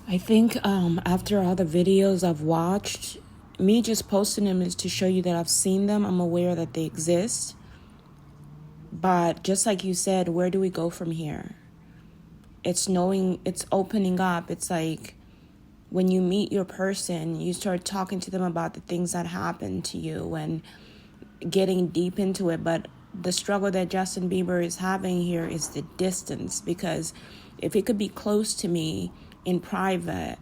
I think after all the videos I've watched, me just posting them is to show you that I've seen them. I'm aware that they exist. But just like you said, where do we go from here? It's knowing, it's opening up. It's like when you meet your person, you start talking to them about the things that happened to you and getting deep into it. But the struggle that Justin Bieber is having here is the distance, because if he could be close to me in private,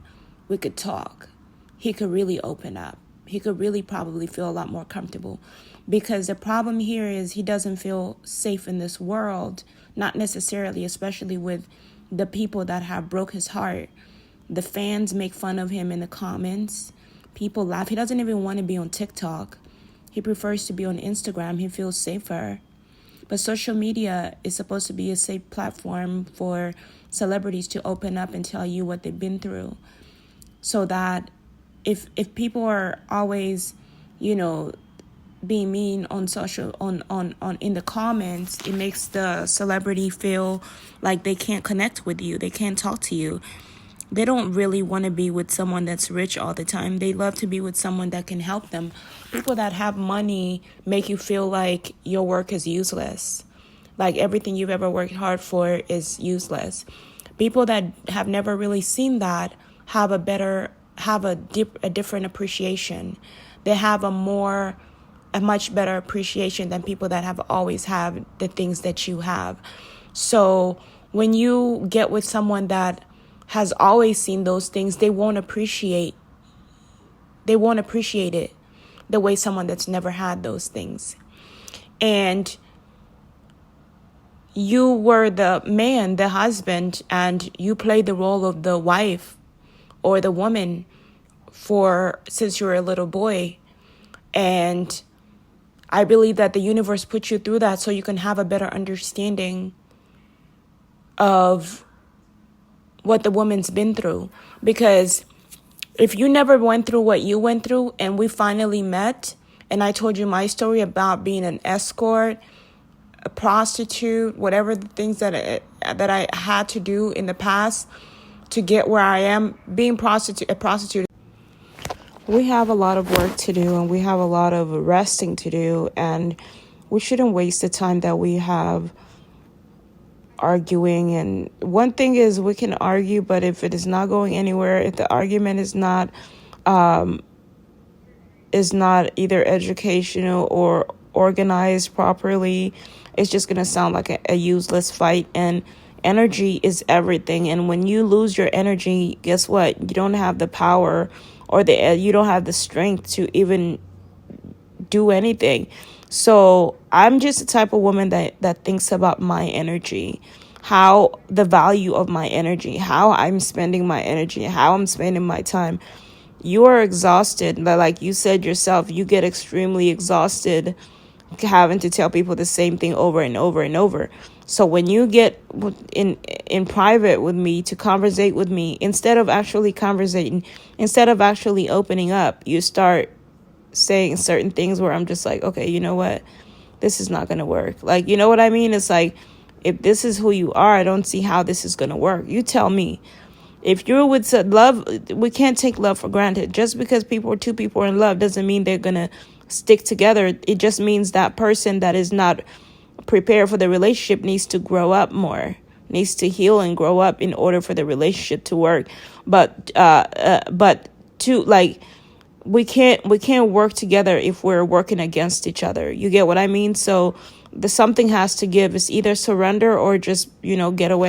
we could talk. He could really open up. He could really probably feel a lot more comfortable, because the problem here is he doesn't feel safe in this world, not necessarily, especially with the people that have broke his heart. The fans make fun of him in the comments. People laugh. He doesn't even want to be on TikTok. He prefers to be on Instagram. He feels safer. But social media is supposed to be a safe platform for celebrities to open up and tell you what they've been through. So that if people are always, being mean on social on in the comments, it makes the celebrity feel like they can't connect with you. They can't talk to you. They don't really want to be with someone that's rich all the time. They love to be with someone that can help them. People that have money make you feel like your work is useless. Like everything you've ever worked hard for is useless. People that have never really seen that have a different appreciation. They have a much better appreciation than people that have always had the things that you have. So when you get with someone that has always seen those things, they won't appreciate it the way someone that's never had those things. And you were the man, the husband, and you played the role of the wife or the woman since you were a little boy. And I believe that the universe put you through that so you can have a better understanding of what the woman's been through. Because if you never went through what you went through and we finally met and I told you my story about being an escort, a prostitute, whatever the things that I had to do in the past to get where I am, being a prostitute, we have a lot of work to do and we have a lot of resting to do, and we shouldn't waste the time that we have arguing. And one thing is, we can argue, but if it is not going anywhere, if the argument is not either educational or organized properly, it's just going to sound like a useless fight. And energy is everything. And when you lose your energy, guess what? You don't have the power or you don't have the strength to even do anything. So I'm just the type of woman that thinks about my energy, how the value of my energy, how I'm spending my energy, how I'm spending my time. You are exhausted. Like you said yourself, you get extremely exhausted having to tell people the same thing over and over and over. So when you get in private with me to conversate with me, instead of actually conversating, instead of actually opening up, you start saying certain things where I'm just like, okay, you know what? This is not going to work. Like, you know what I mean? It's like, if this is who you are, I don't see how this is going to work. You tell me. If you're with love, we can't take love for granted. Just because two people are in love doesn't mean they're going to stick together. It just means that person that is not prepared for the relationship needs to grow up more, needs to heal and grow up in order for the relationship to work. But we can't work together if we're working against each other. You get what I mean? So something has to give. It's either surrender or just, get away.